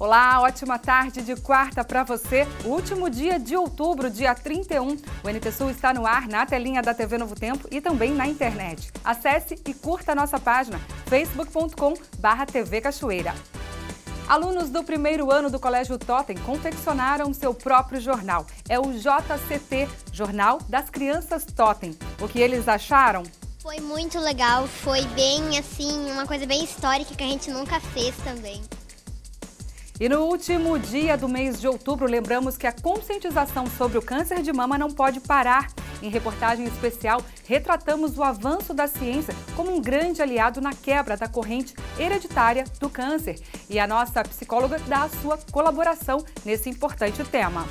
Olá, ótima tarde de quarta para você. O último dia de outubro, dia 31. O NT Sul está no ar, na telinha da TV Novo Tempo e também na internet. Acesse e curta a nossa página facebook.com/TV Cachoeira. Alunos do primeiro ano do Colégio Totem confeccionaram seu próprio jornal. É o JCT, Jornal das Crianças Totem. O que eles acharam? Foi muito legal, foi bem assim, uma coisa bem histórica que a gente nunca fez também. E no último dia do mês de outubro, lembramos que a conscientização sobre o câncer de mama não pode parar. Em reportagem especial, retratamos o avanço da ciência como um grande aliado na quebra da corrente hereditária do câncer. E a nossa psicóloga dá a sua colaboração nesse importante tema.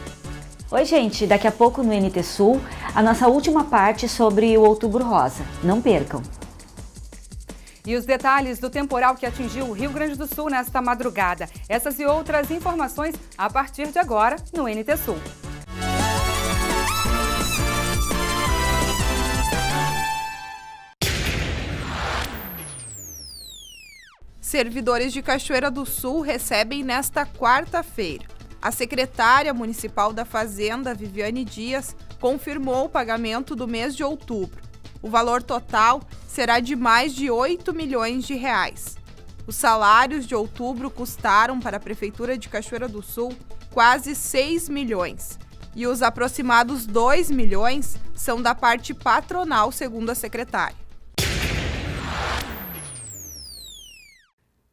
Oi, gente, daqui a pouco no NT Sul, a nossa última parte sobre o Outubro Rosa. Não percam! E os detalhes do temporal que atingiu o Rio Grande do Sul nesta madrugada. Essas e outras informações a partir de agora no NT Sul. Servidores de Cachoeira do Sul recebem nesta quarta-feira. A secretária municipal da Fazenda, Viviane Dias, confirmou o pagamento do mês de outubro. O valor total será de mais de 8 milhões de reais. Os salários de outubro custaram para a Prefeitura de Cachoeira do Sul quase 6 milhões. E os aproximados 2 milhões são da parte patronal, segundo a secretária.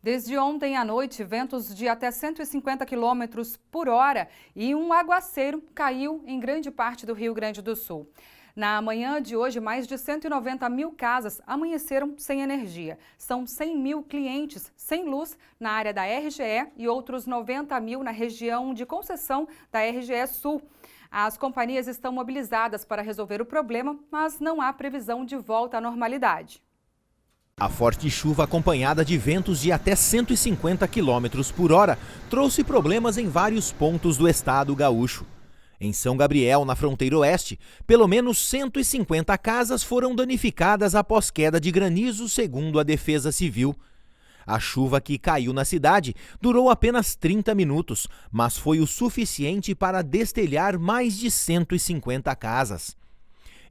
Desde ontem à noite, ventos de até 150 km por hora e um aguaceiro caiu em grande parte do Rio Grande do Sul. Na manhã de hoje, mais de 190 mil casas amanheceram sem energia. São 100 mil clientes sem luz na área da RGE e outros 90 mil na região de concessão da RGE Sul. As companhias estão mobilizadas para resolver o problema, mas não há previsão de volta à normalidade. A forte chuva acompanhada de ventos de até 150 km por hora trouxe problemas em vários pontos do estado gaúcho. Em São Gabriel, na fronteira oeste, pelo menos 150 casas foram danificadas após queda de granizo, segundo a Defesa Civil. A chuva que caiu na cidade durou apenas 30 minutos, mas foi o suficiente para destelhar mais de 150 casas.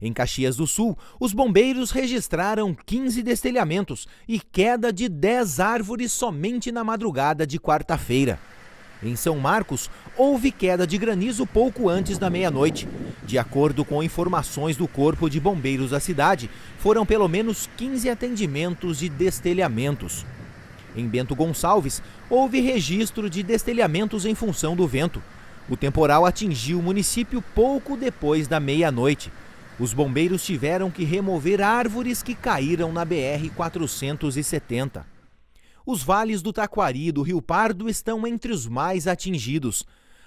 Em Caxias do Sul, os bombeiros registraram 15 destelhamentos e queda de 10 árvores somente na madrugada de quarta-feira. Em São Marcos, houve queda de granizo pouco antes da meia-noite. De acordo com informações do Corpo de Bombeiros da cidade, foram pelo menos 15 atendimentos de destelhamentos. Em Bento Gonçalves, houve registro de destelhamentos em função do vento. O temporal atingiu o município pouco depois da meia-noite. Os bombeiros tiveram que remover árvores que caíram na BR-470. Os vales do Taquari e do Rio Pardo estão entre os mais atingidos.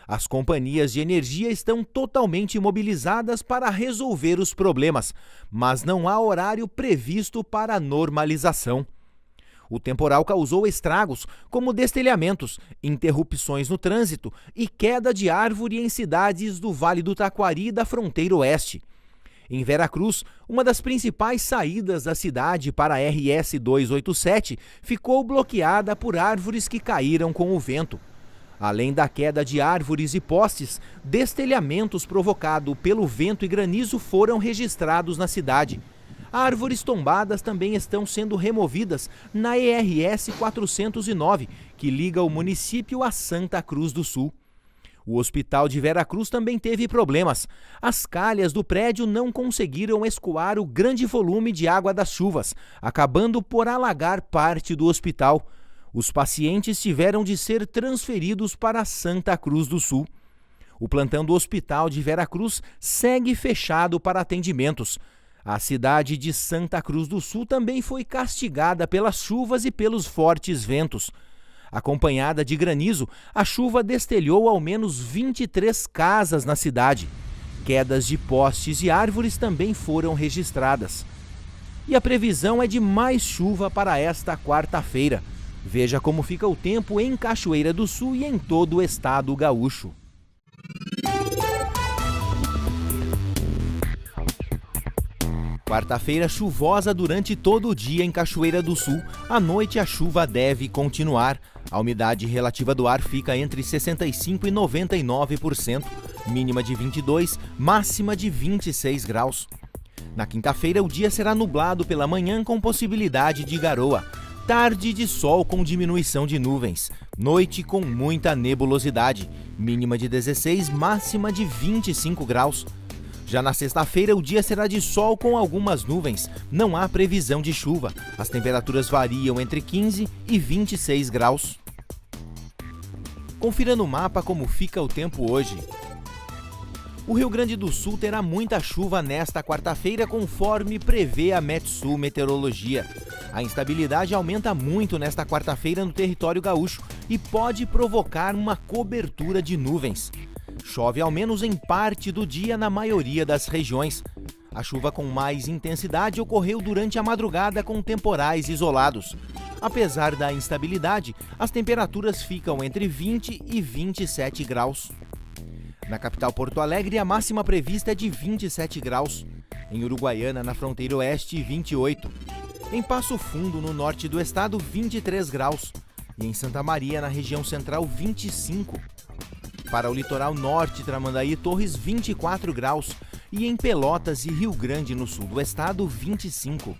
As companhias de energia estão totalmente mobilizadas para resolver os problemas, mas não há horário previsto para a normalização. O temporal causou estragos, como destelhamentos, interrupções no trânsito e queda de árvore em cidades do Vale do Taquari e da fronteira oeste. Em Veracruz, uma das principais saídas da cidade para a RS 287 ficou bloqueada por árvores que caíram com o vento. Além da queda de árvores e postes, destelhamentos provocados pelo vento e granizo foram registrados na cidade. Árvores tombadas também estão sendo removidas na ERS 409, que liga o município a Santa Cruz do Sul. O hospital de Veracruz também teve problemas. As calhas do prédio não conseguiram escoar o grande volume de água das chuvas, acabando por alagar parte do hospital. Os pacientes tiveram de ser transferidos para Santa Cruz do Sul. O plantão do hospital de Veracruz segue fechado para atendimentos. A cidade de Santa Cruz do Sul também foi castigada pelas chuvas e pelos fortes ventos. Acompanhada de granizo, a chuva destelhou ao menos 23 casas na cidade. Quedas de postes e árvores também foram registradas. E a previsão é de mais chuva para esta quarta-feira. Veja como fica o tempo em Cachoeira do Sul e em todo o estado gaúcho. Quarta-feira chuvosa durante todo o dia em Cachoeira do Sul. À noite a chuva deve continuar. A umidade relativa do ar fica entre 65% e 99%, mínima de 22, máxima de 26 graus. Na quinta-feira o dia será nublado pela manhã com possibilidade de garoa. Tarde de sol com diminuição de nuvens. Noite com muita nebulosidade, mínima de 16, máxima de 25 graus. Já na sexta-feira, o dia será de sol com algumas nuvens. Não há previsão de chuva. As temperaturas variam entre 15 e 26 graus. Confira no mapa como fica o tempo hoje. O Rio Grande do Sul terá muita chuva nesta quarta-feira, conforme prevê a Metsul Meteorologia. A instabilidade aumenta muito nesta quarta-feira no território gaúcho e pode provocar uma cobertura de nuvens. Chove ao menos em parte do dia na maioria das regiões. A chuva com mais intensidade ocorreu durante a madrugada com temporais isolados. Apesar da instabilidade, as temperaturas ficam entre 20 e 27 graus. Na capital Porto Alegre, a máxima prevista é de 27 graus. Em Uruguaiana, na fronteira oeste, 28. Em Passo Fundo, no norte do estado, 23 graus. E em Santa Maria, na região central, 25. Para o litoral norte, Tramandaí e Torres, 24 graus. E em Pelotas e Rio Grande, no sul do estado, 25.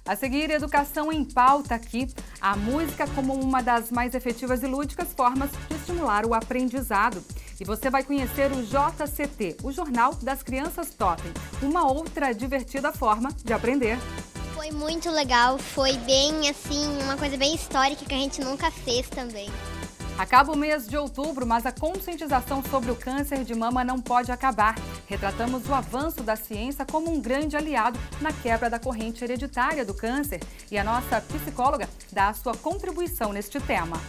A seguir, educação em pauta aqui. A música como uma das mais efetivas e lúdicas formas de estimular o aprendizado. E você vai conhecer o JCT, o Jornal das Crianças Topem, uma outra divertida forma de aprender. Foi muito legal, foi bem assim, uma coisa bem histórica que a gente nunca fez também. Acaba o mês de outubro, mas a conscientização sobre o câncer de mama não pode acabar. Retratamos o avanço da ciência como um grande aliado na quebra da corrente hereditária do câncer. E a nossa psicóloga dá a sua contribuição neste tema.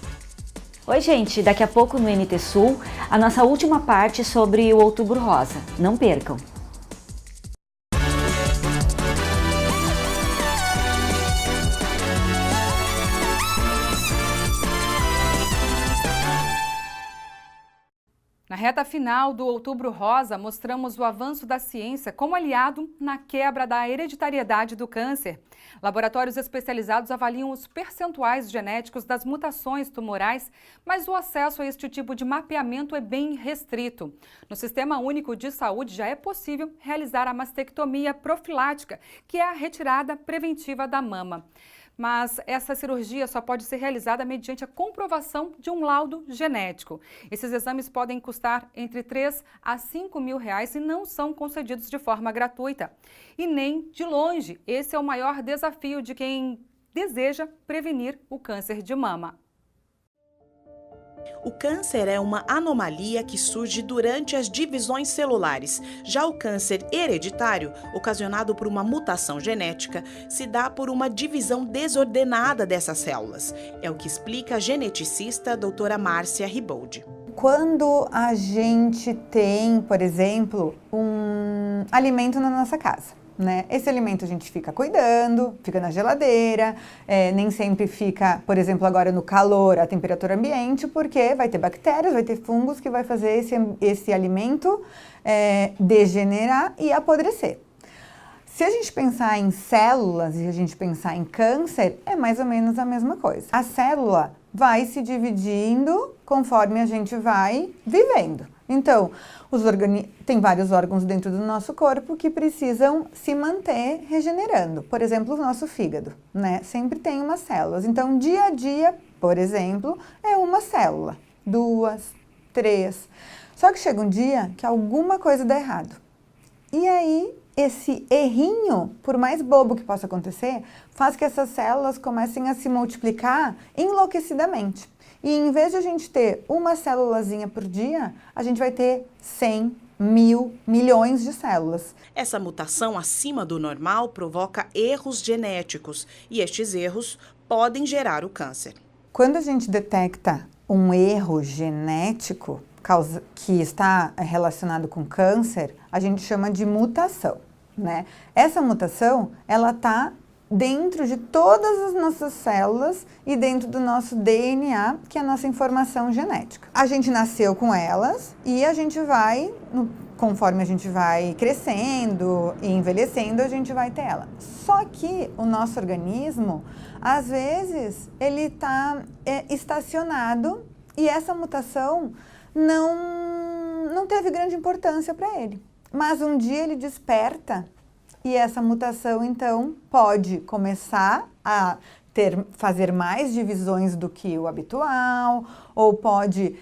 Oi, gente! Daqui a pouco no NT Sul, a nossa última parte sobre o Outubro Rosa. Não percam! Na reta final do Outubro Rosa, mostramos o avanço da ciência como aliado na quebra da hereditariedade do câncer. Laboratórios especializados avaliam os percentuais genéticos das mutações tumorais, mas o acesso a este tipo de mapeamento é bem restrito. No Sistema Único de Saúde já é possível realizar a mastectomia profilática, que é a retirada preventiva da mama. Mas essa cirurgia só pode ser realizada mediante a comprovação de um laudo genético. Esses exames podem custar entre 3 a 5 mil reais e não são concedidos de forma gratuita. E nem de longe, esse é o maior desafio de quem deseja prevenir o câncer de mama. O câncer é uma anomalia que surge durante as divisões celulares. Já o câncer hereditário, ocasionado por uma mutação genética, se dá por uma divisão desordenada dessas células. É o que explica a geneticista doutora Márcia Riboldi. Quando a gente tem, por exemplo, um alimento na nossa casa, né? Esse alimento a gente fica cuidando, fica na geladeira, nem sempre fica, por exemplo, agora no calor, a temperatura ambiente, porque vai ter bactérias, vai ter fungos que vai fazer esse alimento degenerar e apodrecer. Se a gente pensar em células e a gente pensar em câncer, é mais ou menos a mesma coisa. A célula vai se dividindo conforme a gente vai vivendo. Então, tem vários órgãos dentro do nosso corpo que precisam se manter regenerando. Por exemplo, o nosso fígado, né? Sempre tem umas células. Então, dia a dia, por exemplo, é uma célula, 2, 3. Só que chega um dia que alguma coisa dá errado. E aí, esse errinho, por mais bobo que possa acontecer, faz que essas células comecem a se multiplicar enlouquecidamente. E em vez de a gente ter uma célulazinha por dia, a gente vai ter 100, 1000, milhões de células. Essa mutação acima do normal provoca erros genéticos e estes erros podem gerar o câncer. Quando a gente detecta um erro genético que está relacionado com câncer, a gente chama de mutação, né? Essa mutação, ela está dentro de todas as nossas células e dentro do nosso DNA, que é a nossa informação genética. A gente nasceu com elas e a gente vai, conforme a gente vai crescendo e envelhecendo, a gente vai ter ela. Só que o nosso organismo, às vezes, ele está estacionado e essa mutação não teve grande importância para ele. Mas um dia ele desperta e essa mutação, então, pode começar a fazer mais divisões do que o habitual, ou pode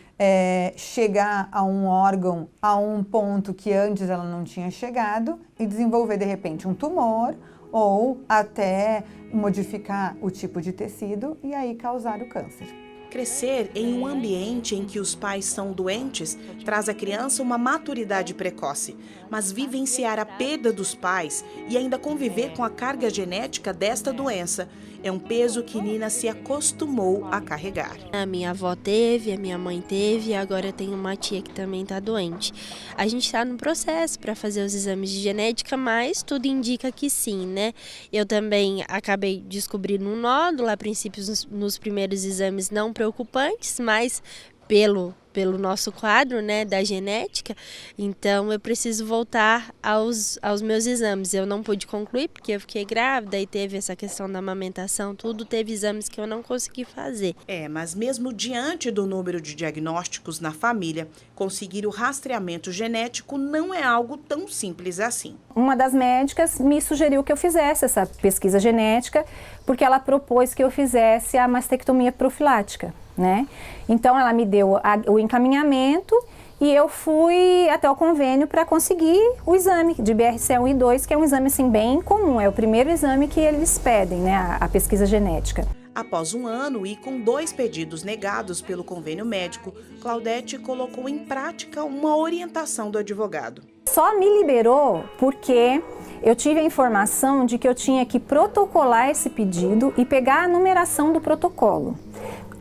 chegar a um órgão a um ponto que antes ela não tinha chegado e desenvolver, de repente, um tumor, ou até modificar o tipo de tecido e aí causar o câncer. Crescer em um ambiente em que os pais são doentes traz à criança uma maturidade precoce, mas vivenciar a perda dos pais e ainda conviver com a carga genética desta doença é um peso que Nina se acostumou a carregar. A minha avó teve, a minha mãe teve e agora eu tenho uma tia que também está doente. A gente está no processo para fazer os exames de genética, mas tudo indica que sim, né? Eu também acabei descobrindo um nódulo, a princípio nos primeiros exames não preocupantes, mas pelo nosso quadro, né, da genética, então eu preciso voltar aos meus exames. Eu não pude concluir porque eu fiquei grávida e teve essa questão da amamentação, tudo, teve exames que eu não consegui fazer. Mas mesmo diante do número de diagnósticos na família, conseguir o rastreamento genético não é algo tão simples assim. Uma das médicas me sugeriu que eu fizesse essa pesquisa genética, porque ela propôs que eu fizesse a mastectomia profilática, né? Então ela me deu o encaminhamento e eu fui até o convênio para conseguir o exame de BRCA1 e 2, que é um exame assim bem comum, é o primeiro exame que eles pedem, né, a pesquisa genética. Após um ano e com 2 pedidos negados pelo convênio médico, Claudete colocou em prática uma orientação do advogado. Só me liberou porque eu tive a informação de que eu tinha que protocolar esse pedido e pegar a numeração do protocolo.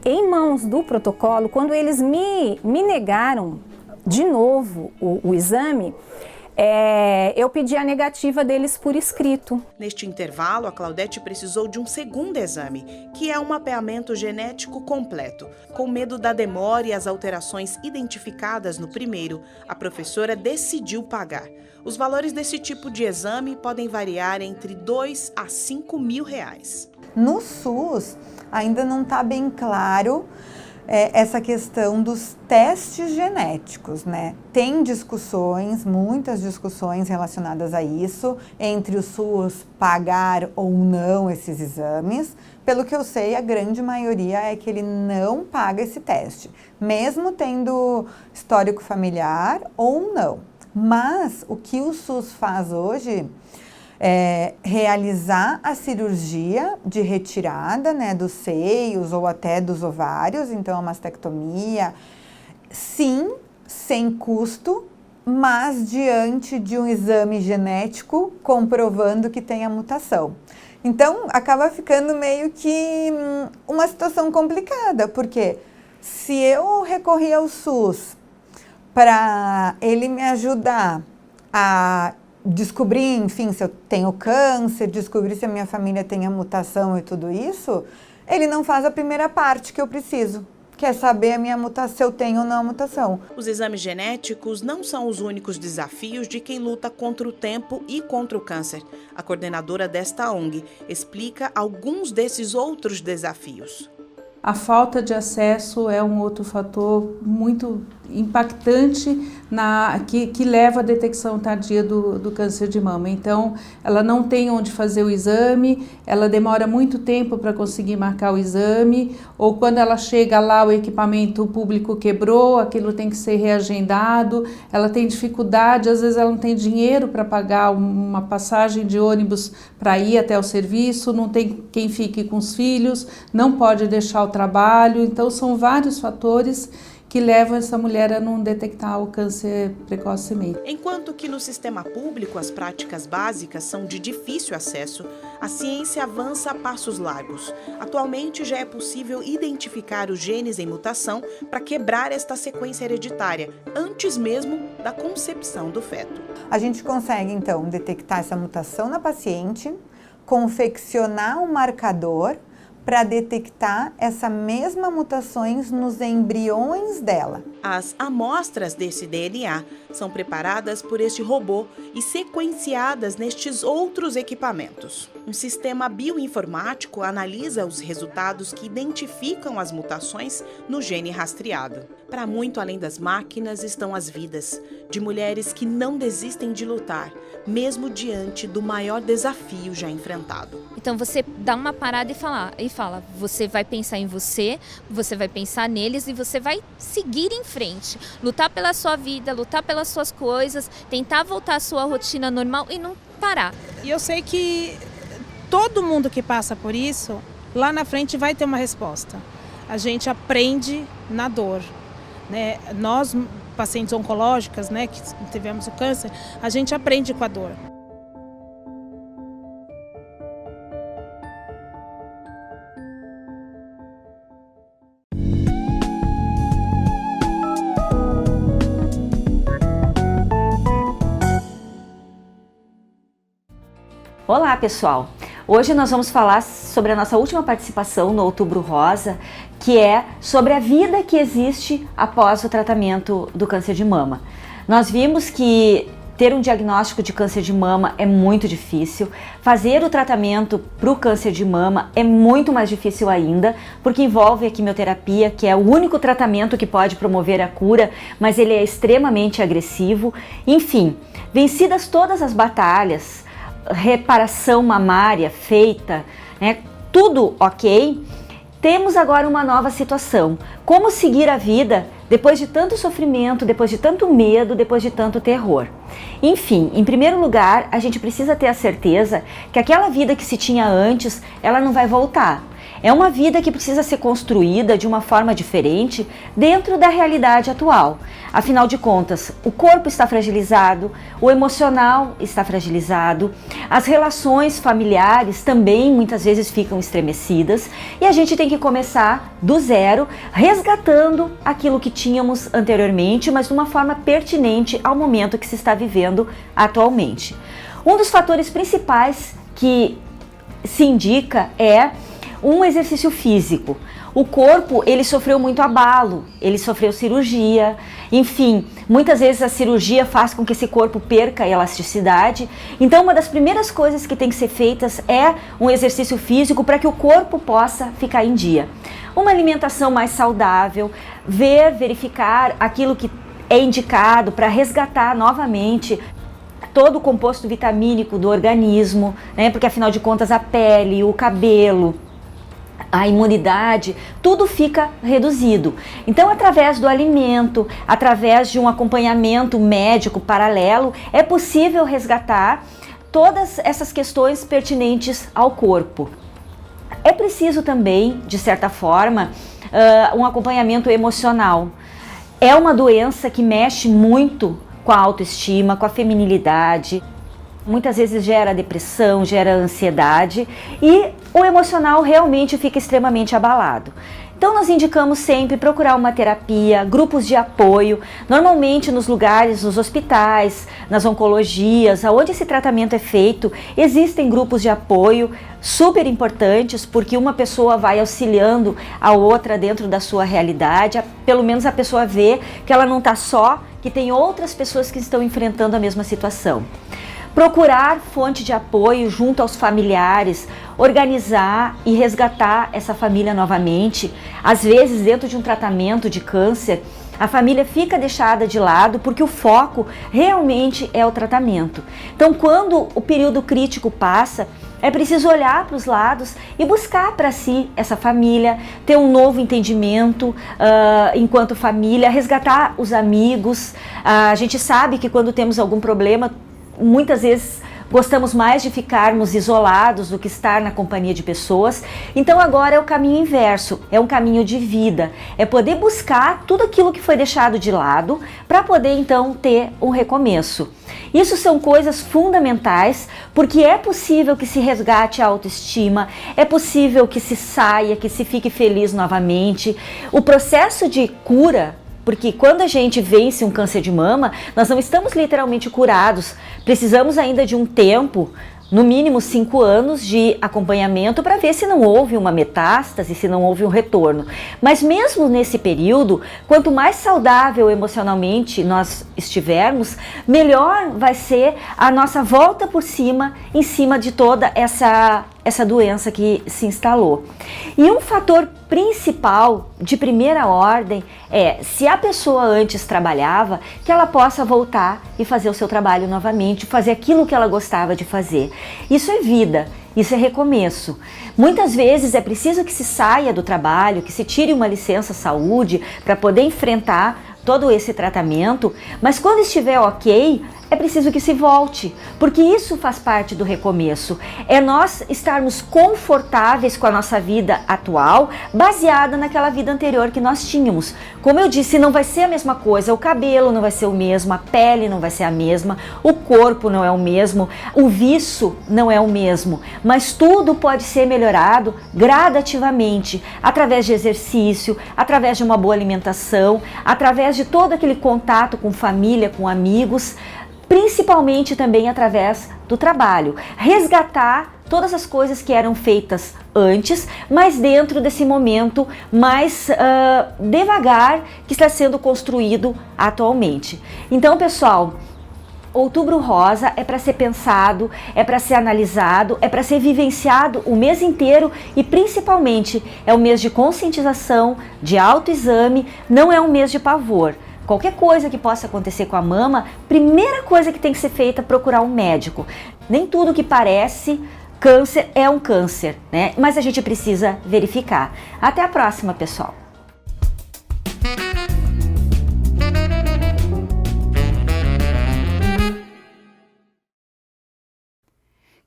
Em mãos do protocolo, quando eles me negaram de novo o exame, eu pedi a negativa deles por escrito. Neste intervalo, a Claudete precisou de um segundo exame, que é um mapeamento genético completo. Com medo da demora e as alterações identificadas no primeiro, a professora decidiu pagar. Os valores desse tipo de exame podem variar entre R$2 a R$5.000. No SUS, ainda não está bem claro essa questão dos testes genéticos, né? Tem discussões, muitas discussões relacionadas a isso, entre o SUS pagar ou não esses exames. Pelo que eu sei, a grande maioria é que ele não paga esse teste, mesmo tendo histórico familiar ou não. Mas o que o SUS faz hoje é realizar a cirurgia de retirada, né, dos seios ou até dos ovários, então a mastectomia, sim, sem custo, mas diante de um exame genético comprovando que tem a mutação. Então, acaba ficando meio que uma situação complicada, porque se eu recorrer ao SUS para ele me ajudar a descobrir, enfim, se eu tenho câncer, descobrir se a minha família tem a mutação e tudo isso, ele não faz a primeira parte que eu preciso, que é saber a minha mutação, se eu tenho ou não a mutação. Os exames genéticos não são os únicos desafios de quem luta contra o tempo e contra o câncer. A coordenadora desta ONG explica alguns desses outros desafios. A falta de acesso é um outro fator muito impactante que leva à detecção tardia do câncer de mama. Então, ela não tem onde fazer o exame, ela demora muito tempo para conseguir marcar o exame, ou quando ela chega lá, o equipamento público quebrou, aquilo tem que ser reagendado, ela tem dificuldade, às vezes ela não tem dinheiro para pagar uma passagem de ônibus para ir até o serviço, não tem quem fique com os filhos, não pode deixar o trabalho, então são vários fatores que levam essa mulher a não detectar o câncer precocemente. Enquanto que no sistema público as práticas básicas são de difícil acesso, a ciência avança a passos largos. Atualmente já é possível identificar os genes em mutação para quebrar esta sequência hereditária, antes mesmo da concepção do feto. A gente consegue, então, detectar essa mutação na paciente, confeccionar um marcador para detectar essa mesma mutações nos embriões dela. As amostras desse DNA são preparadas por este robô e sequenciadas nestes outros equipamentos. Um sistema bioinformático analisa os resultados que identificam as mutações no gene rastreado. Para muito além das máquinas estão as vidas de mulheres que não desistem de lutar, mesmo diante do maior desafio já enfrentado. Então você dá uma parada e fala, você vai pensar em você vai pensar neles e você vai seguir em frente. Lutar pela sua vida, lutar pelas suas coisas, tentar voltar à sua rotina normal e não parar. E eu sei que todo mundo que passa por isso, lá na frente vai ter uma resposta. A gente aprende na dor, né? Nós, pacientes oncológicas, né, que tivemos o câncer, a gente aprende com a dor. Olá pessoal, hoje nós vamos falar sobre a nossa última participação no Outubro Rosa, que é sobre a vida que existe após o tratamento do câncer de mama. Nós vimos que ter um diagnóstico de câncer de mama é muito difícil, fazer o tratamento para o câncer de mama é muito mais difícil ainda, porque envolve a quimioterapia, que é o único tratamento que pode promover a cura, mas ele é extremamente agressivo. Enfim, vencidas todas as batalhas, reparação mamária feita, né, tudo ok, temos agora uma nova situação. Como seguir a vida depois de tanto sofrimento, depois de tanto medo, depois de tanto terror? Enfim, em primeiro lugar, a gente precisa ter a certeza que aquela vida que se tinha antes, ela não vai voltar. É uma vida que precisa ser construída de uma forma diferente dentro da realidade atual. Afinal de contas, o corpo está fragilizado, o emocional está fragilizado, as relações familiares também muitas vezes ficam estremecidas e a gente tem que começar do zero, resgatando aquilo que tínhamos anteriormente, mas de uma forma pertinente ao momento que se está vivendo atualmente. Um dos fatores principais que se indica é um exercício físico. O corpo, ele sofreu muito abalo, ele sofreu cirurgia, enfim, muitas vezes a cirurgia faz com que esse corpo perca a elasticidade. Então, uma das primeiras coisas que tem que ser feitas é um exercício físico para que o corpo possa ficar em dia. Uma alimentação mais saudável, verificar aquilo que é indicado para resgatar novamente todo o composto vitamínico do organismo, né? Porque afinal de contas a pele, o cabelo, a imunidade, tudo fica reduzido. Então, através do alimento, através de um acompanhamento médico paralelo, é possível resgatar todas essas questões pertinentes ao corpo. É preciso também, de certa forma, um acompanhamento emocional. É uma doença que mexe muito com a autoestima, com a feminilidade. Muitas vezes gera depressão, gera ansiedade e o emocional realmente fica extremamente abalado. Então nós indicamos sempre procurar uma terapia, grupos de apoio, normalmente nos lugares, nos hospitais, nas oncologias, onde esse tratamento é feito, existem grupos de apoio super importantes, porque uma pessoa vai auxiliando a outra dentro da sua realidade, pelo menos a pessoa vê que ela não está só, que tem outras pessoas que estão enfrentando a mesma situação. Procurar fonte de apoio junto aos familiares, organizar e resgatar essa família novamente. Às vezes, dentro de um tratamento de câncer, a família fica deixada de lado porque o foco realmente é o tratamento. Então, quando o período crítico passa, é preciso olhar para os lados e buscar para si essa família, ter um novo entendimento enquanto família, resgatar os amigos. A gente sabe que quando temos algum problema, muitas vezes gostamos mais de ficarmos isolados do que estar na companhia de pessoas. Então agora é o caminho inverso, é um caminho de vida, é poder buscar tudo aquilo que foi deixado de lado para poder então ter um recomeço. Isso são coisas fundamentais, porque é possível que se resgate a autoestima, é possível que se saia, que se fique feliz novamente. O processo de cura, porque quando a gente vence um câncer de mama, nós não estamos literalmente curados. Precisamos ainda de um tempo no mínimo 5 anos de acompanhamento para ver se não houve uma metástase, se não houve um retorno. Mas mesmo nesse período, quanto mais saudável emocionalmente nós estivermos, melhor vai ser a nossa volta por cima, em cima de toda essa doença que se instalou. E um fator principal de primeira ordem é, se a pessoa antes trabalhava, que ela possa voltar e fazer o seu trabalho novamente, fazer aquilo que ela gostava de fazer. Isso é vida, isso é recomeço. Muitas vezes é preciso que se saia do trabalho, que se tire uma licença saúde para poder enfrentar todo esse tratamento, mas quando estiver ok, é preciso que se volte, porque isso faz parte do recomeço. É nós estarmos confortáveis com a nossa vida atual, baseada naquela vida anterior que nós tínhamos. Como eu disse, não vai ser a mesma coisa, o cabelo não vai ser o mesmo, a pele não vai ser a mesma, o corpo não é o mesmo, o viço não é o mesmo, mas tudo pode ser melhorado gradativamente, através de exercício, através de uma boa alimentação, através de todo aquele contato com família, com amigos, principalmente também através do trabalho. Resgatar todas as coisas que eram feitas antes, mas dentro desse momento mais devagar que está sendo construído atualmente. Então, pessoal, Outubro Rosa é para ser pensado, é para ser analisado, é para ser vivenciado o mês inteiro e principalmente é um mês de conscientização, de autoexame, não é um mês de pavor. Qualquer coisa que possa acontecer com a mama, primeira coisa que tem que ser feita é procurar um médico. Nem tudo que parece câncer é um câncer, né? Mas a gente precisa verificar. Até a próxima, pessoal!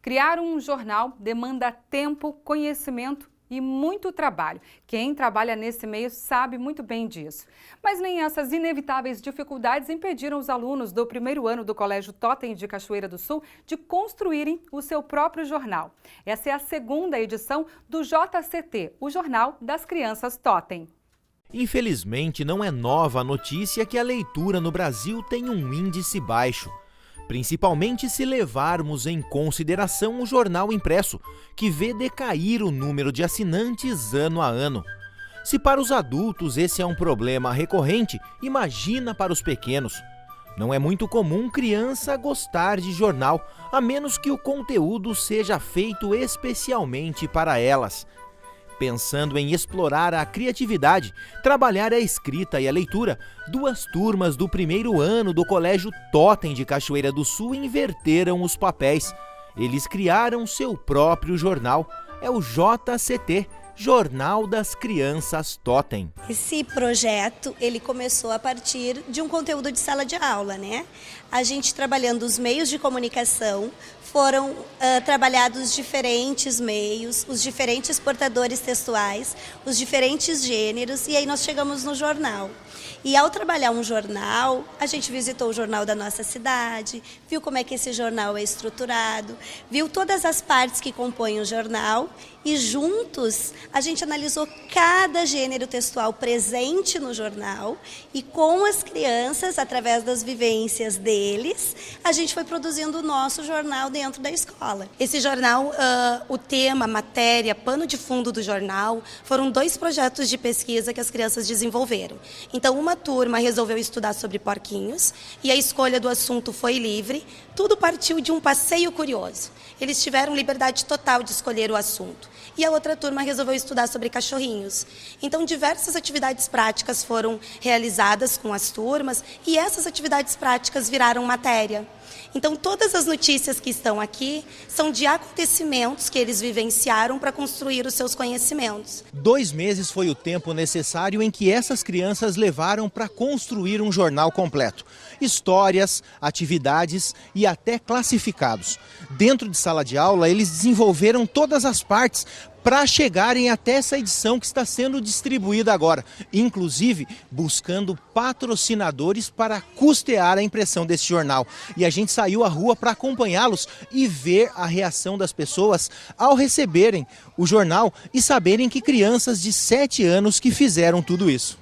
Criar um jornal demanda tempo, conhecimento e muito trabalho. Quem trabalha nesse meio sabe muito bem disso. Mas nem essas inevitáveis dificuldades impediram os alunos do primeiro ano do Colégio Totem de Cachoeira do Sul de construírem o seu próprio jornal. Essa é a segunda edição do JCT, o Jornal das Crianças Totem. Infelizmente, não é nova a notícia que a leitura no Brasil tem um índice baixo. Principalmente se levarmos em consideração o jornal impresso, que vê decair o número de assinantes ano a ano. Se para os adultos esse é um problema recorrente, imagina para os pequenos. Não é muito comum criança gostar de jornal, a menos que o conteúdo seja feito especialmente para elas. Pensando em explorar a criatividade, trabalhar a escrita e a leitura, 2 turmas do primeiro ano do Colégio Totem de Cachoeira do Sul inverteram os papéis. Eles criaram seu próprio jornal, é o JCT, Jornal das Crianças Totem. Esse projeto, ele começou a partir de um conteúdo de sala de aula, né? A gente trabalhando os meios de comunicação, foram trabalhados diferentes meios, os diferentes portadores textuais, os diferentes gêneros, e aí nós chegamos no jornal. E ao trabalhar um jornal, a gente visitou o jornal da nossa cidade, viu como é que esse jornal é estruturado, viu todas as partes que compõem o jornal e juntos a gente analisou cada gênero textual presente no jornal e com as crianças, através das vivências deles, a gente foi produzindo o nosso jornal dentro da escola. Esse jornal, o tema, a matéria, pano de fundo do jornal, foram 2 projetos de pesquisa que as crianças desenvolveram. Então, uma turma resolveu estudar sobre porquinhos e a escolha do assunto foi livre. Tudo partiu de um passeio curioso. Eles tiveram liberdade total de escolher o assunto. E a outra turma resolveu estudar sobre cachorrinhos. Então, diversas atividades práticas foram realizadas com as turmas e essas atividades práticas viraram matéria. Então, todas as notícias que estão aqui são de acontecimentos que eles vivenciaram para construir os seus conhecimentos. 2 meses foi o tempo necessário em que essas crianças levaram para construir um jornal completo. Histórias, atividades e até classificados. Dentro de sala de aula, eles desenvolveram todas as partes para chegarem até essa edição que está sendo distribuída agora, inclusive buscando patrocinadores para custear a impressão desse jornal. E a gente saiu à rua para acompanhá-los e ver a reação das pessoas ao receberem o jornal e saberem que crianças de 7 anos que fizeram tudo isso.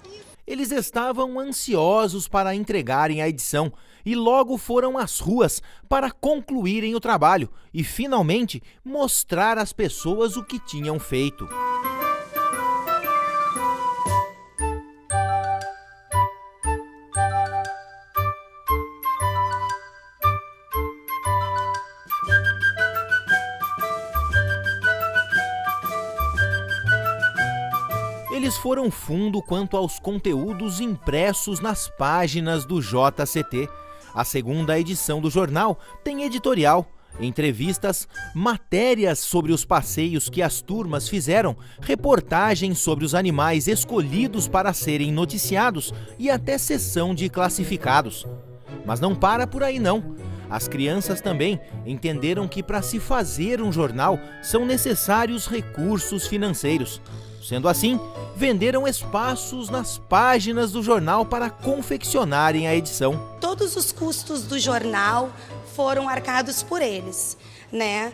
Eles estavam ansiosos para entregarem a edição e logo foram às ruas para concluírem o trabalho e finalmente mostrar às pessoas o que tinham feito. Eles foram fundo quanto aos conteúdos impressos nas páginas do JCT. A segunda edição do jornal tem editorial, entrevistas, matérias sobre os passeios que as turmas fizeram, reportagens sobre os animais escolhidos para serem noticiados e até sessão de classificados. Mas não para por aí não. As crianças também entenderam que para se fazer um jornal são necessários recursos financeiros. Sendo assim, venderam espaços nas páginas do jornal para confeccionarem a edição. Todos os custos do jornal foram arcados por eles, né?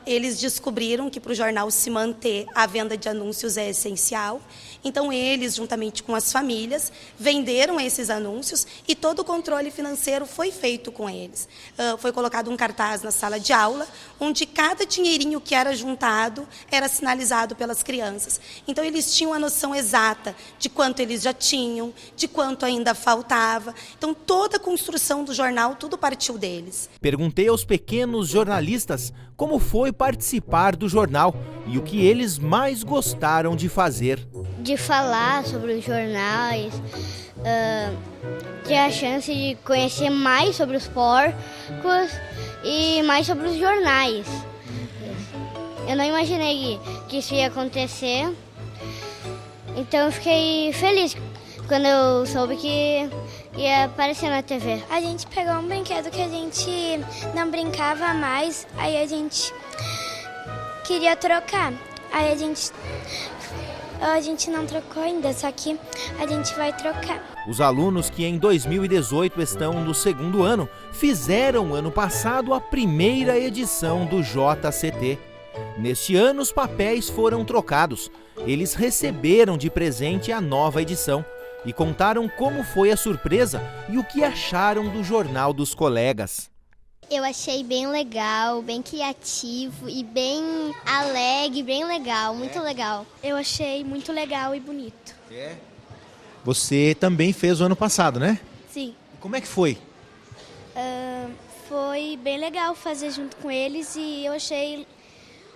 Eles descobriram que para o jornal se manter, a venda de anúncios é essencial. Então eles, juntamente com as famílias, venderam esses anúncios e todo o controle financeiro foi feito com eles. Foi colocado um cartaz na sala de aula, onde cada dinheirinho que era juntado era sinalizado pelas crianças. Então eles tinham a noção exata de quanto eles já tinham, de quanto ainda faltava. Então toda a construção do jornal, tudo partiu deles. Perguntei aos pequenos jornalistas como foi participar do jornal e o que eles mais gostaram de fazer. De falar sobre os jornais, ter a chance de conhecer mais sobre os porcos e mais sobre os jornais. Eu não imaginei que isso ia acontecer, então eu fiquei feliz quando eu soube que ia aparecer na TV. A gente pegou um brinquedo que a gente não brincava mais, aí a gente queria trocar. Aí a gente não trocou ainda, só que a gente vai trocar. Os alunos que em 2018 estão no segundo ano fizeram ano passado a primeira edição do JCT. Neste ano os papéis foram trocados. Eles receberam de presente a nova edição e contaram como foi a surpresa e o que acharam do jornal dos colegas. Eu achei bem legal, bem criativo e bem alegre, bem legal, muito legal. Eu achei muito legal e bonito. Você também fez o ano passado, né? Sim. Como é que foi? Foi bem legal fazer junto com eles e eu achei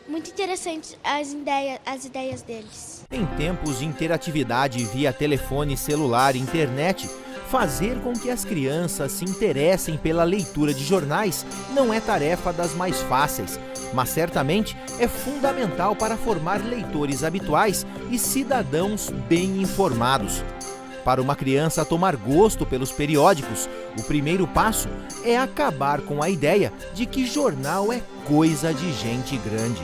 muito interessante as ideias deles. Em tempos de interatividade via telefone, celular e internet, fazer com que as crianças se interessem pela leitura de jornais não é tarefa das mais fáceis, mas certamente é fundamental para formar leitores habituais e cidadãos bem informados. Para uma criança tomar gosto pelos periódicos, o primeiro passo é acabar com a ideia de que jornal é coisa de gente grande.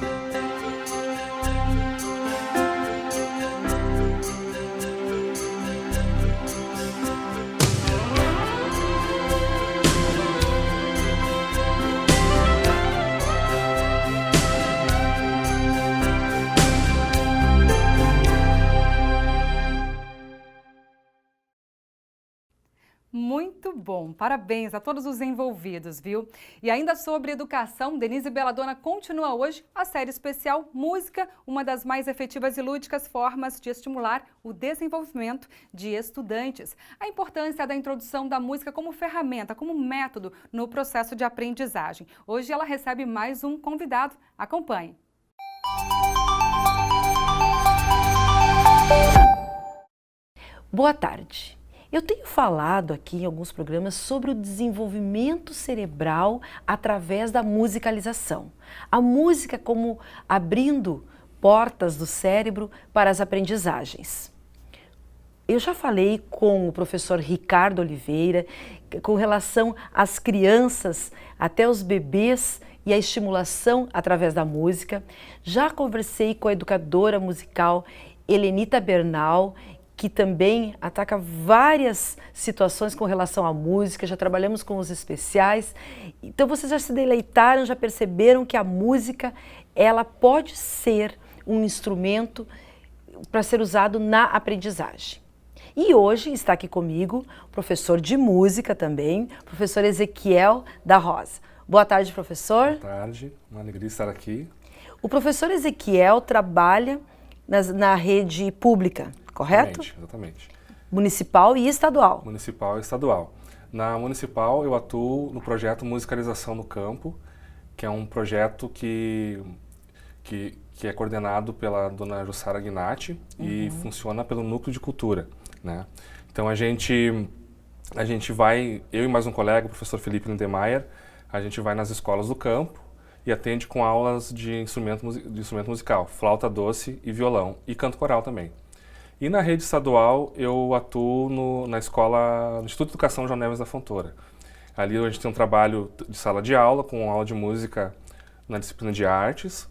Muito bom, parabéns a todos os envolvidos, viu? E ainda sobre educação, Denise Belladonna continua hoje a série especial Música, uma das mais efetivas e lúdicas formas de estimular o desenvolvimento de estudantes. A importância da introdução da música como ferramenta, como método no processo de aprendizagem. Hoje ela recebe mais um convidado. Acompanhe. Boa tarde. Eu tenho falado aqui em alguns programas sobre o desenvolvimento cerebral através da musicalização. A música como abrindo portas do cérebro para as aprendizagens. Eu já falei com o professor Ricardo Oliveira com relação às crianças, até os bebês e a estimulação através da música. Já conversei com a educadora musical Helenita Bernal, que também ataca várias situações com relação à música, já trabalhamos com os especiais. Então vocês já se deleitaram, já perceberam que a música, ela pode ser um instrumento para ser usado na aprendizagem. E hoje está aqui comigo o professor de música também, professor Ezequiel da Rosa. Boa tarde, professor. Boa tarde, uma alegria estar aqui. O professor Ezequiel trabalha na rede pública, correto? Exatamente. Municipal e estadual. Municipal e estadual. Na municipal eu atuo no projeto Musicalização no Campo, que é um projeto que é coordenado pela dona Jussara Gnatti e funciona pelo Núcleo de Cultura, né? Então a gente vai, eu e mais um colega, o professor Felipe Lindemeyer, a gente vai nas escolas do campo e atende com aulas de instrumento musical, flauta doce e violão, e canto coral também. E na rede estadual eu atuo no Instituto de Educação João Neves da Fontoura. Ali a gente tem um trabalho de sala de aula, com aula de música na disciplina de artes,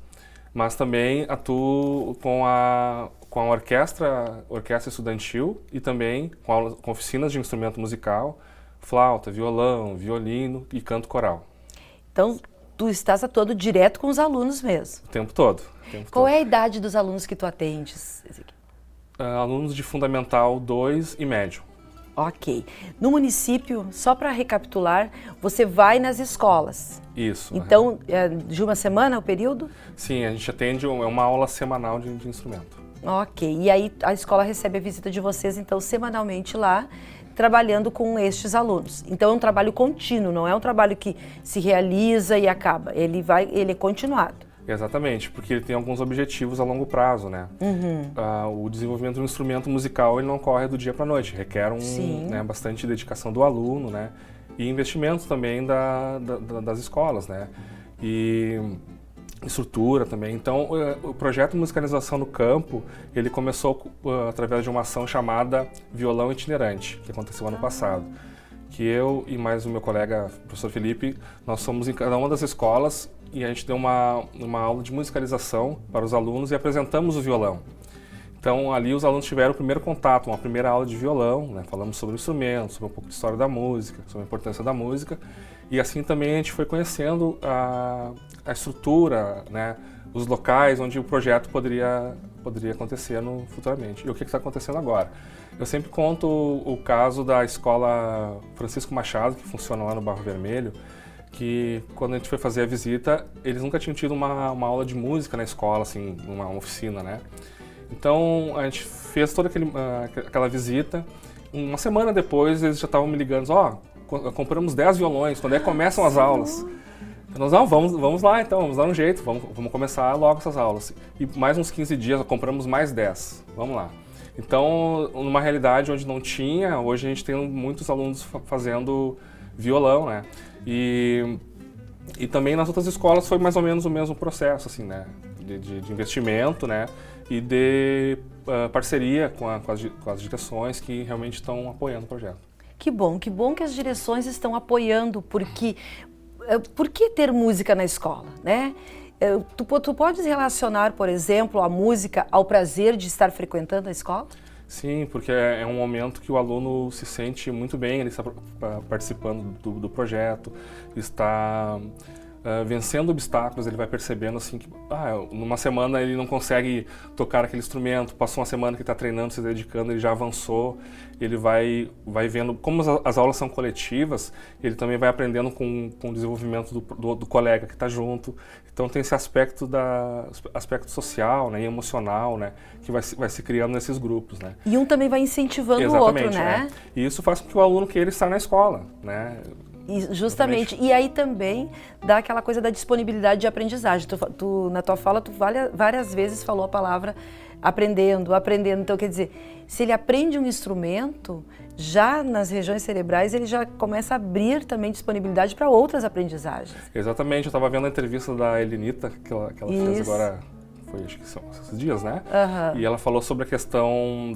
mas também atuo com a orquestra estudantil e também com oficinas de instrumento musical, flauta, violão, violino e canto coral. Então, tu estás atuando direto com os alunos mesmo? O tempo todo. Qual é a idade dos alunos que tu atendes, Ezequiel? Alunos de Fundamental 2 e médio. Ok. No município, só para recapitular, você vai nas escolas. Isso. Então, de uma semana o período? Sim, a gente atende, é uma aula semanal de instrumento. Ok. E aí a escola recebe a visita de vocês, então, semanalmente lá, trabalhando com estes alunos. Então é um trabalho contínuo, não é um trabalho que se realiza e acaba. Ele é continuado. Exatamente, porque ele tem alguns objetivos a longo prazo, né? O desenvolvimento do instrumento musical ele não ocorre do dia para a noite, requer bastante dedicação do aluno, né? E investimentos também das escolas, né? E estrutura também. Então, o projeto Musicalização no Campo, ele começou através de uma ação chamada Violão Itinerante, que aconteceu ano passado. Que eu e mais o meu colega, o professor Felipe, nós somos em cada uma das escolas e a gente deu uma aula de musicalização para os alunos e apresentamos o violão. Então, ali os alunos tiveram o primeiro contato, uma primeira aula de violão, né? Falamos sobre o instrumento, sobre um pouco de história da música, sobre a importância da música. E assim também a gente foi conhecendo a estrutura, né? Os locais onde o projeto poderia acontecer futuramente. E o que está acontecendo agora? Eu sempre conto o caso da escola Francisco Machado, que funciona lá no Barro Vermelho, que quando a gente foi fazer a visita, eles nunca tinham tido uma aula de música na escola, assim, uma oficina, né? Então a gente fez toda aquela visita. Uma semana depois eles já estavam me ligando, compramos 10 violões, quando é que começam as aulas? Nós, vamos lá então, vamos dar um jeito, vamos começar logo essas aulas. E mais uns 15 dias, compramos mais 10, vamos lá. Então, numa realidade onde não tinha, hoje a gente tem muitos alunos fazendo violão, né? E também nas outras escolas foi mais ou menos o mesmo processo, assim, né? De investimento, né? E de parceria com as direções que realmente estão apoiando o projeto. Que bom que as direções estão apoiando, porque... Por que ter música na escola, né? Tu podes relacionar, por exemplo, a música ao prazer de estar frequentando a escola? Sim, porque é um momento que o aluno se sente muito bem, ele está participando do projeto, está vencendo obstáculos, ele vai percebendo assim que numa semana ele não consegue tocar aquele instrumento, passou uma semana que está treinando, se dedicando, ele já avançou, ele vai vendo, como as aulas são coletivas, ele também vai aprendendo com o desenvolvimento do colega que está junto. Então tem esse aspecto social, né, e emocional, né, que vai se criando nesses grupos, né. E um também vai incentivando o outro, né? E isso faz com que o aluno queira estar na escola, né. Justamente. E aí também dá aquela coisa da disponibilidade de aprendizagem. Na tua fala, tu várias vezes falou a palavra aprendendo. Então, quer dizer, se ele aprende um instrumento, já nas regiões cerebrais, ele já começa a abrir também disponibilidade para outras aprendizagens. Exatamente. Eu estava vendo a entrevista da Elenita, que ela fez agora, acho que são esses dias, né? E ela falou sobre a questão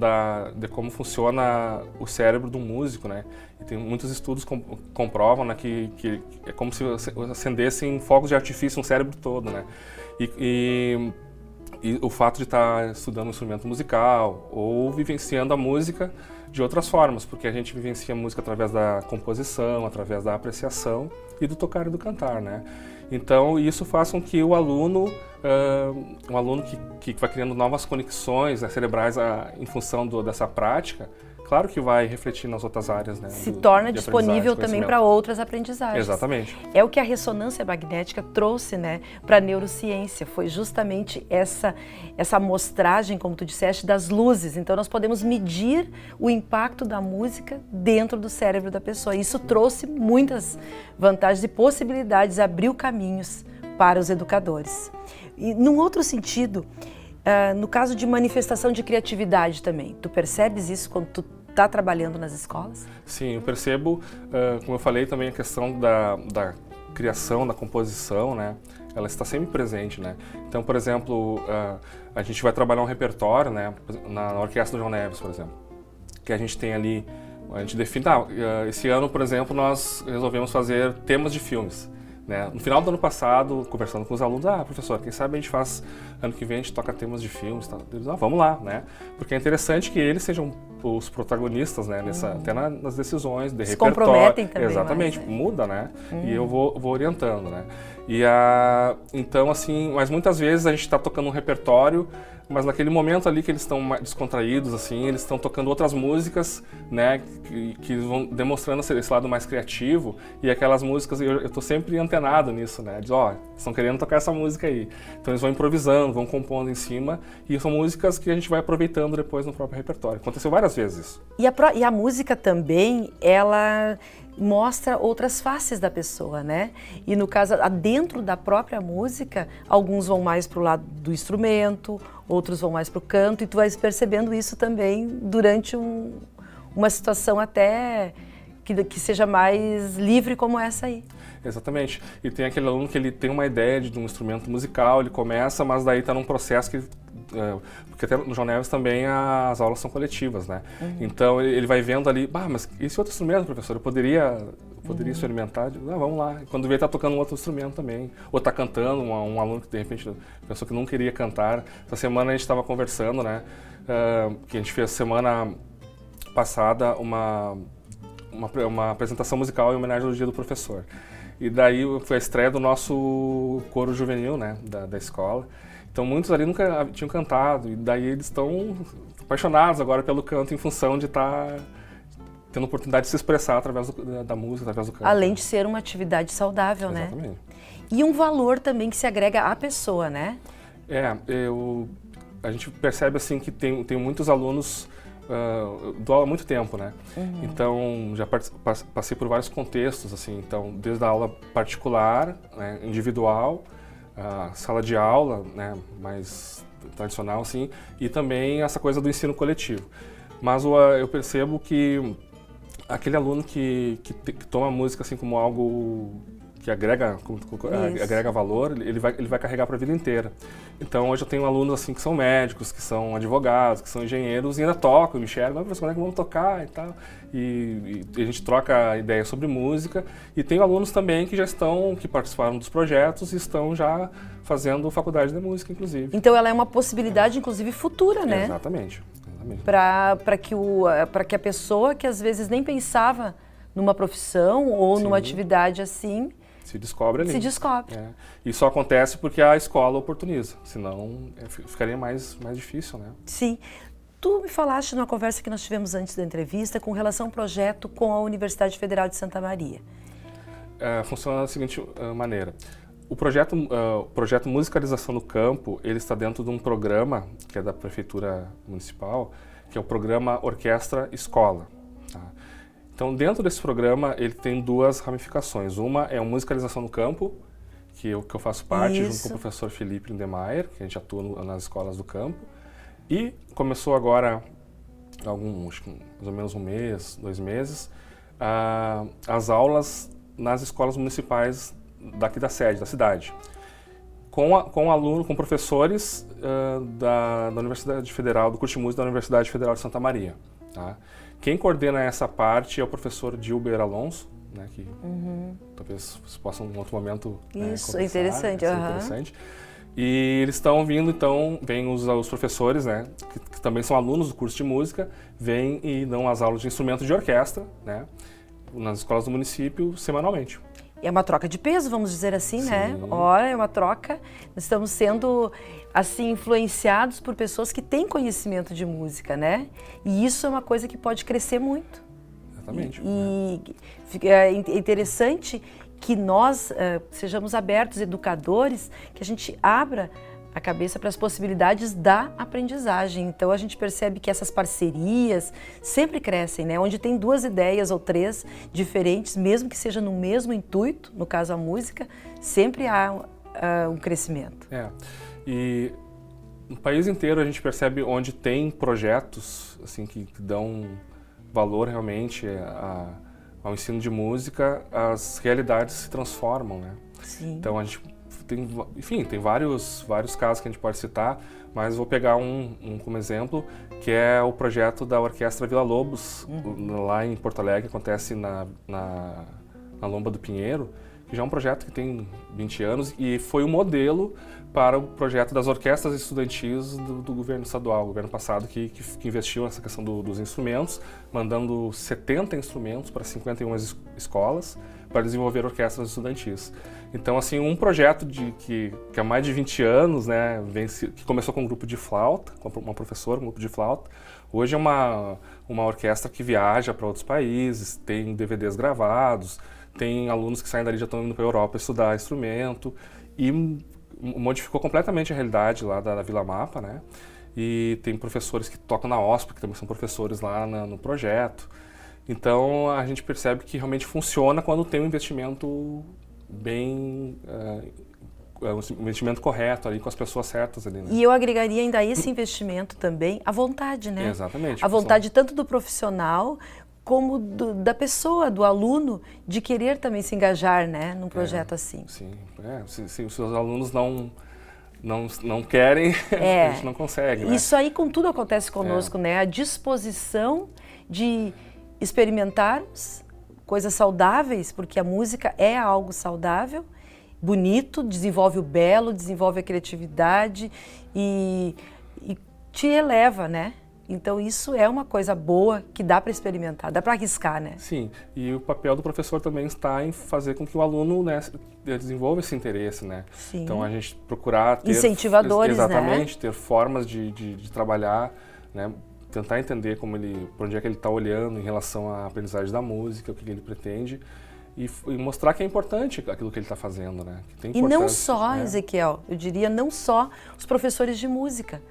de como funciona o cérebro do músico, né? E tem muitos estudos que comprovam, né, que é como se acendessem fogos de artifício no cérebro todo, né? E o fato de estar estudando um instrumento musical ou vivenciando a música de outras formas, porque a gente vivencia a música através da composição, através da apreciação e do tocar e do cantar, né? Então, isso faz com que o aluno, que vai criando novas conexões cerebrais em função dessa prática, claro que vai refletir nas outras áreas, né? Se torna disponível também para outras aprendizagens. Exatamente. É o que a ressonância magnética trouxe, né, para a neurociência. Foi justamente essa amostragem, como tu disseste, das luzes. Então nós podemos medir o impacto da música dentro do cérebro da pessoa. Isso trouxe muitas vantagens e possibilidades, abriu caminhos para os educadores. E num outro sentido, no caso de manifestação de criatividade também, tu percebes isso quando tu está trabalhando nas escolas? Sim, eu percebo, como eu falei, também a questão da criação, da composição, né? Ela está sempre presente, né? Então, por exemplo, a gente vai trabalhar um repertório, né? Na Orquestra do João Neves, por exemplo, que a gente tem ali, a gente define, esse ano, por exemplo, nós resolvemos fazer temas de filmes. Né? No final do ano passado, conversando com os alunos, professor, quem sabe a gente faz, ano que vem a gente toca temas de filmes, tá? Eles, vamos lá, né? Porque é interessante que eles sejam os protagonistas, né? Até nas decisões de repertório. Se comprometem também. Exatamente, mais, né? Muda, né? E eu vou orientando, né? Então, assim, mas muitas vezes a gente está tocando um repertório, mas naquele momento ali que eles estão descontraídos, assim, eles estão tocando outras músicas, né, que vão demonstrando esse lado mais criativo, e aquelas músicas, eu estou sempre antenado nisso, né, de, estão querendo tocar essa música aí. Então eles vão improvisando, vão compondo em cima, e são músicas que a gente vai aproveitando depois no próprio repertório. Aconteceu várias vezes isso. E a música também, ela mostra outras faces da pessoa, né? E no caso, dentro da própria música, alguns vão mais para o lado do instrumento, outros vão mais para o canto, e tu vais percebendo isso também durante uma situação até que seja mais livre como essa aí. Exatamente. E tem aquele aluno que ele tem uma ideia de um instrumento musical, ele começa, mas daí está num processo que... porque até no João Neves também as aulas são coletivas, né? Então ele vai vendo ali, mas esse outro instrumento, professor, eu poderia experimentar? Vamos lá. Quando vê, está tocando um outro instrumento também. Ou está cantando, um aluno que de repente pensou que não queria cantar. Essa semana a gente estava conversando, né? Que a gente fez semana passada uma apresentação musical em homenagem ao Dia do Professor. E daí foi a estreia do nosso coro juvenil, né, da escola. Então muitos ali nunca tinham cantado, e daí eles estão apaixonados agora pelo canto em função de estar tendo a oportunidade de se expressar através da música, através do canto. Além de ser uma atividade saudável, né? Exatamente. E um valor também que se agrega à pessoa, né? A gente percebe assim que tem muitos alunos dou aula há muito tempo, né? Então já passei por vários contextos, assim, então desde a aula particular, né, individual, sala de aula, né, mais tradicional, assim, e também essa coisa do ensino coletivo. Mas eu percebo que aquele aluno que toma a música assim como algo que agrega valor, ele vai carregar para a vida inteira. Então hoje eu tenho alunos assim que são médicos, que são advogados, que são engenheiros e ainda tocam, me enxergam, professor, quando é que vamos tocar e tal. E a gente troca ideias sobre música, e tenho alunos também que participaram dos projetos e estão já fazendo faculdade de música, inclusive. Então ela é uma possibilidade, inclusive, futura, né? Exatamente. Para que a pessoa que às vezes nem pensava numa profissão ou numa atividade assim, se descobre ali. Se descobre. Isso acontece porque a escola oportuniza, senão ficaria mais difícil, né? Sim. Tu me falaste numa conversa que nós tivemos antes da entrevista com relação ao projeto com a Universidade Federal de Santa Maria. Funciona da seguinte maneira. O projeto Musicalização no Campo, ele está dentro de um programa que é da Prefeitura Municipal, que é o programa Orquestra Escola. Tá? Então, dentro desse programa, ele tem duas ramificações. Uma é a Musicalização no Campo, que eu faço parte, junto com o professor Felipe Lindemeyer, que a gente atua nas escolas do campo. E começou agora, acho que mais ou menos 1 mês, 2 meses, as aulas nas escolas municipais daqui da sede, da cidade. Com professores da Universidade Federal, do curso de música da Universidade Federal de Santa Maria. Tá? Quem coordena essa parte é o professor Gilber Alonso, né, que talvez vocês possam em outro momento Isso, interessante. Interessante. E eles estão vindo, então, vêm os professores, né, que também são alunos do curso de música, vêm e dão as aulas de instrumento de orquestra, né, nas escolas do município, semanalmente. é uma troca de peso, vamos dizer assim, né? Ora, é uma troca, nós estamos sendo, assim, influenciados por pessoas que têm conhecimento de música, né? E isso é uma coisa que pode crescer muito. Exatamente. E é interessante que nós sejamos abertos, educadores, que a gente abra a cabeça para as possibilidades da aprendizagem. Então a gente percebe que essas parcerias sempre crescem, né? Onde tem 2 ideias ou 3 diferentes, mesmo que seja no mesmo intuito, no caso a música, sempre há um crescimento. E no país inteiro a gente percebe onde tem projetos assim que dão valor realmente ao ensino de música, as realidades se transformam, né? Sim. Então a gente tem vários casos que a gente pode citar, mas vou pegar um como exemplo, que é o projeto da Orquestra Vila Lobos, lá em Porto Alegre, acontece na Lomba do Pinheiro, que já é um projeto que tem 20 anos e foi um modelo para o projeto das orquestras estudantis do governo estadual, o governo passado, que investiu nessa questão dos instrumentos, mandando 70 instrumentos para 51 escolas para desenvolver orquestras estudantis. Então, assim, um projeto que há mais de 20 anos, né, que começou com um grupo de flauta, com uma professora, um grupo de flauta, hoje é uma orquestra que viaja para outros países, tem DVDs gravados, tem alunos que saem dali já estão indo para a Europa estudar instrumento e modificou completamente a realidade lá da Vila Mapa, né? E tem professores que tocam na OSP, que também são professores lá no projeto. Então a gente percebe que realmente funciona quando tem um investimento bem... um investimento correto ali, com as pessoas certas ali, né? E eu agregaria ainda a esse investimento também a vontade, né? Exatamente. A vontade tanto do profissional como da pessoa, do aluno, de querer também se engajar, né, num projeto assim. Sim, se os seus alunos não querem, a gente não consegue, né? Isso aí com tudo acontece conosco, né? A disposição de experimentarmos coisas saudáveis, porque a música é algo saudável, bonito, desenvolve o belo, desenvolve a criatividade e te eleva, né? Então isso é uma coisa boa que dá para experimentar, dá para arriscar, né? Sim, e o papel do professor também está em fazer com que o aluno, né, desenvolva esse interesse, né? Sim. Então a gente procurar ter... incentivadores, exatamente, né? ter formas de trabalhar, né? Tentar entender por onde é que ele está olhando em relação à aprendizagem da música, o que ele pretende. E mostrar que é importante aquilo que ele está fazendo, né? Que tem importância, e não só, Ezequiel, eu diria não só os professores de música,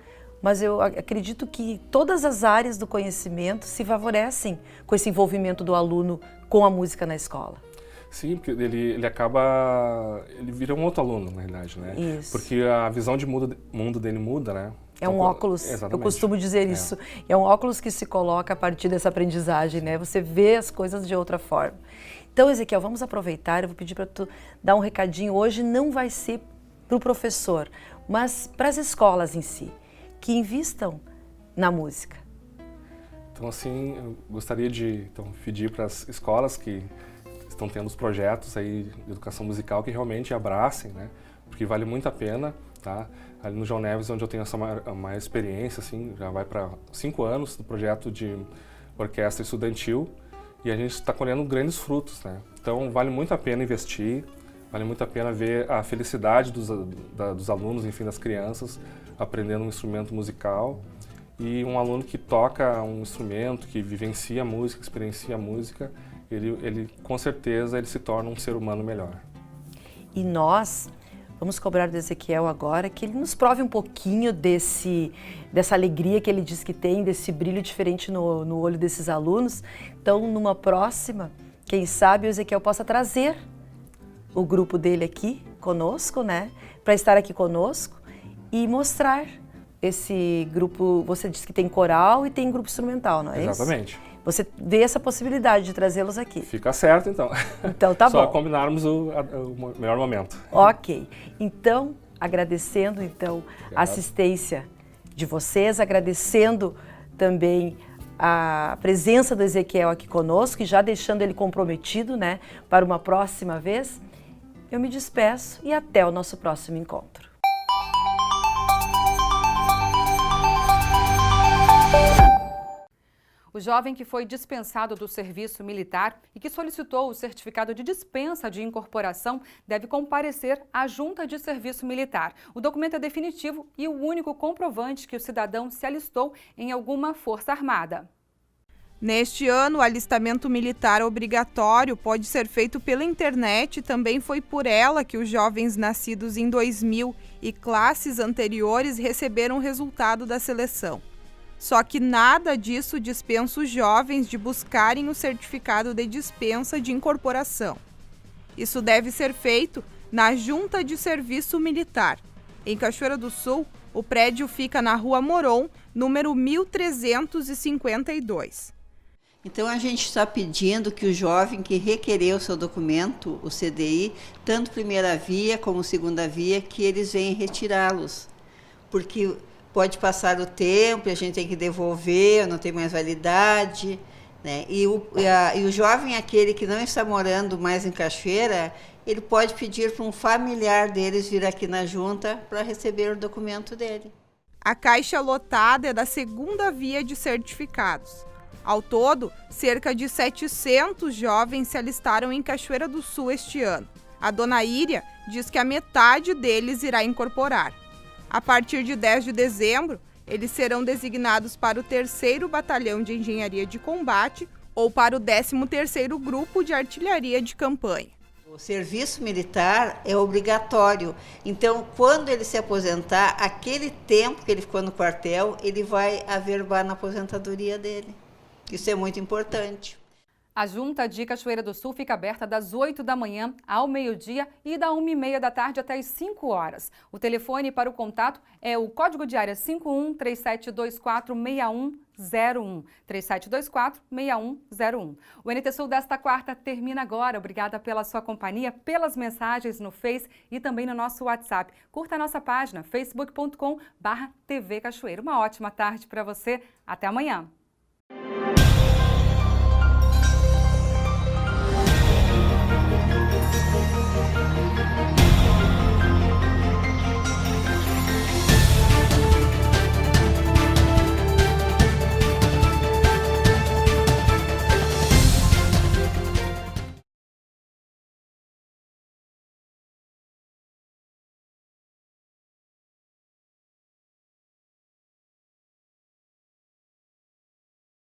mas eu acredito que todas as áreas do conhecimento se favorecem com esse envolvimento do aluno com a música na escola. Sim, porque ele vira um outro aluno, na realidade, né? Isso. Porque a visão de mundo dele muda, né? É um óculos, eu costumo dizer isso, é um óculos que se coloca a partir dessa aprendizagem, né? Você vê as coisas de outra forma. Então, Ezequiel, vamos aproveitar, eu vou pedir para tu dar um recadinho. Hoje não vai ser para o professor, mas para as escolas em si, que invistam na música. Então, assim, eu gostaria de pedir para as escolas que estão tendo os projetos aí de educação musical que realmente abracem, né? Porque vale muito a pena, tá? Ali no João Neves, onde eu tenho essa maior experiência, assim, já vai para 5 anos do projeto de orquestra estudantil e a gente está colhendo grandes frutos, né? Então, vale muito a pena investir, vale muito a pena ver a felicidade dos alunos, enfim, das crianças, aprendendo um instrumento musical. E um aluno que toca um instrumento, que vivencia a música, experiencia a música, ele com certeza ele se torna um ser humano melhor. E nós vamos cobrar do Ezequiel agora que ele nos prove um pouquinho dessa alegria que ele diz que tem, desse brilho diferente no olho desses alunos. Então, numa próxima, quem sabe o Ezequiel possa trazer o grupo dele aqui conosco, né? Para estar aqui conosco e mostrar esse grupo. Você disse que tem coral e tem grupo instrumental, não é isso? Exatamente. Você vê essa possibilidade de trazê-los aqui. Fica certo, então. Então tá bom. Só combinarmos o melhor momento. Ok. Então, agradecendo a assistência de vocês, agradecendo também a presença do Ezequiel aqui conosco e já deixando ele comprometido, né, para uma próxima vez, eu me despeço e até o nosso próximo encontro. O jovem que foi dispensado do serviço militar e que solicitou o certificado de dispensa de incorporação deve comparecer à Junta de Serviço Militar. O documento é definitivo e o único comprovante que o cidadão se alistou em alguma força armada. Neste ano, o alistamento militar obrigatório pode ser feito pela internet e também foi por ela que os jovens nascidos em 2000 e classes anteriores receberam o resultado da seleção. Só que nada disso dispensa os jovens de buscarem o certificado de dispensa de incorporação. Isso deve ser feito na Junta de Serviço Militar. Em Cachoeira do Sul, o prédio fica na Rua Moron, número 1352. Então, a gente está pedindo que o jovem que requereu o seu documento, o CDI, tanto primeira via como segunda via, que eles venham retirá-los. Porque pode passar o tempo e a gente tem que devolver, não tem mais validade, né? E o jovem, aquele que não está morando mais em Cachoeira, ele pode pedir para um familiar deles vir aqui na junta para receber o documento dele. A caixa lotada é da segunda via de certificados. Ao todo, cerca de 700 jovens se alistaram em Cachoeira do Sul este ano. A dona Íria diz que a metade deles irá incorporar. A partir de 10 de dezembro, eles serão designados para o 3º Batalhão de Engenharia de Combate ou para o 13º Grupo de Artilharia de Campanha. O serviço militar é obrigatório, então quando ele se aposentar, aquele tempo que ele ficou no quartel, ele vai averbar na aposentadoria dele. Isso é muito importante. A Junta de Cachoeira do Sul fica aberta das 8 da manhã ao meio-dia e da 1h30 da tarde até as 5 horas. O telefone para o contato é o código de área 51 3724 6101. 3724 6101. O NT Sul desta quarta termina agora. Obrigada pela sua companhia, pelas mensagens no Face e também no nosso WhatsApp. Curta a nossa página facebook.com/TV Cachoeira. Uma ótima tarde para você. Até amanhã.